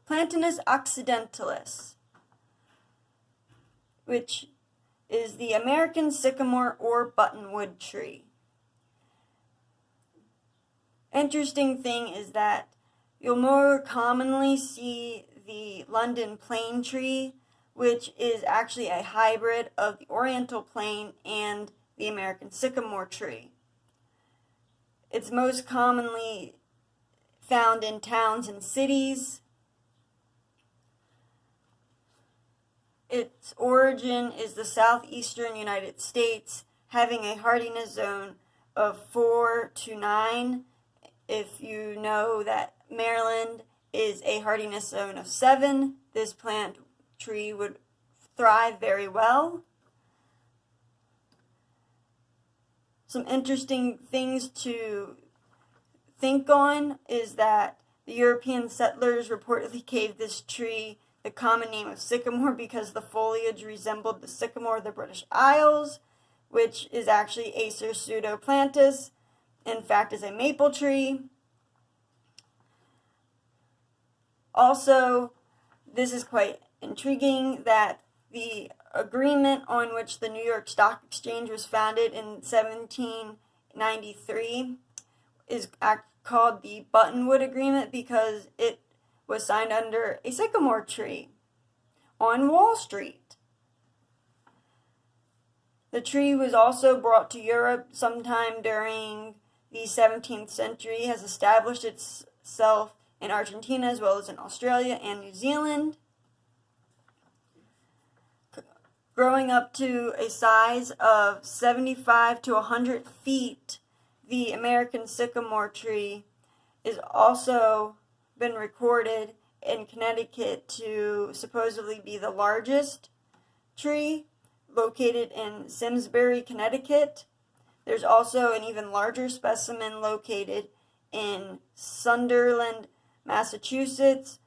Platanus occidentalis, which is the American sycamore or buttonwood tree. Interesting thing is that you'll more commonly see the London plane tree, which is actually a hybrid of the Oriental plane and the American sycamore tree. It's most commonly found in towns and cities. Its origin is the southeastern United States, having a hardiness zone of 4 to 9. If you know that Maryland is a hardiness zone of 7, this plant tree would thrive very well. Some interesting things to think on is that the European settlers reportedly gave this tree the common name of sycamore because the foliage resembled the sycamore of the British Isles, which is actually Acer pseudoplantis. In fact, is a maple tree. Also, this is quite intriguing that the agreement on which the New York Stock Exchange was founded in 1793 is called the Buttonwood Agreement because it was signed under a sycamore tree on Wall Street. The tree was also brought to Europe sometime during the 17th century, has established itself in Argentina as well as in Australia and New Zealand, growing up to a size of 75 to 100 feet. The American sycamore tree is also been recorded in Connecticut to supposedly be the largest tree, located in Simsbury, Connecticut. There's also an even larger specimen located in Sunderland, Massachusetts.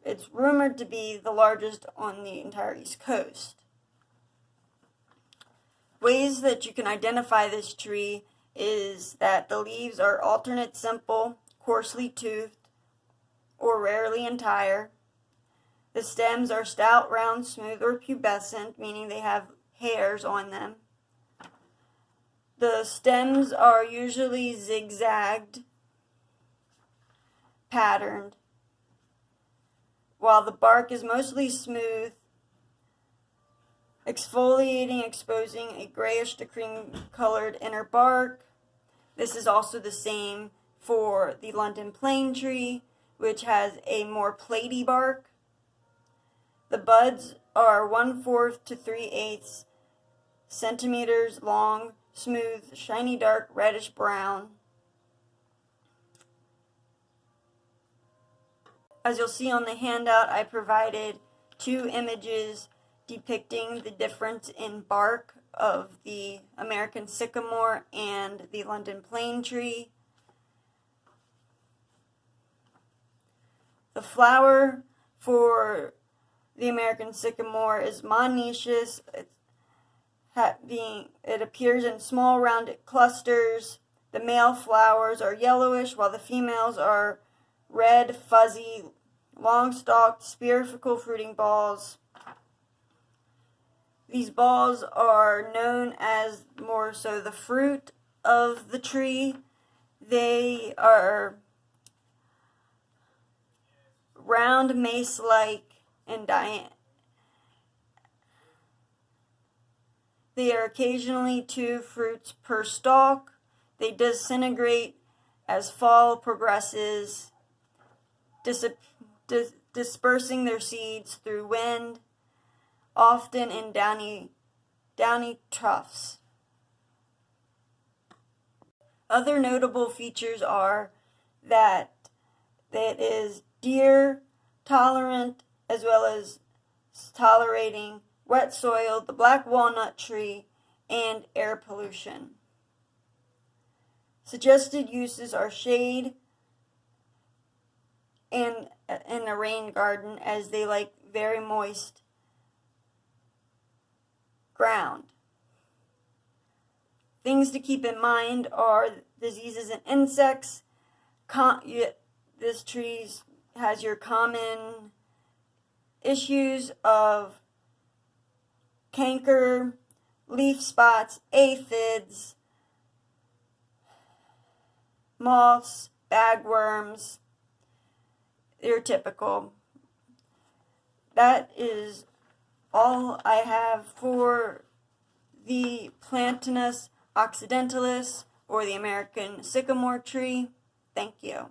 It's rumored to be the largest on the entire East Coast. Ways that you can identify this tree is that the leaves are alternate simple, coarsely toothed, or rarely entire. The stems are stout, round, smooth, or pubescent, meaning they have hairs on them. The stems are usually zigzagged, patterned, while the bark is mostly smooth, exfoliating, exposing a grayish to cream-colored inner bark. This is also the same for the London plane tree, which has a more platy bark. The buds are 1/4 to 3/8 centimeters long, smooth, shiny dark, reddish brown. As you'll see on the handout, I provided 2 images depicting the difference in bark of the American sycamore and the London plane tree. The flower for the American sycamore is monoecious. It appears in small rounded clusters. The male flowers are yellowish, while the females are red, fuzzy, long-stalked, spherical fruiting balls. These balls are known as more so the fruit of the tree. They are round, mace-like in diameter. They are occasionally 2 fruits per stalk. They disintegrate as fall progresses, dispersing their seeds through wind, often in downy tufts. Other notable features are that it is deer tolerant as well as tolerating wet soil, the black walnut tree, and air pollution. Suggested uses are shade and in a rain garden, as they like very moist ground. Things to keep in mind are diseases and insects. This tree has your common issues of canker, leaf spots, aphids, moths, bagworms. They're typical. That is all I have for the Platanus occidentalis, or the American sycamore tree. Thank you.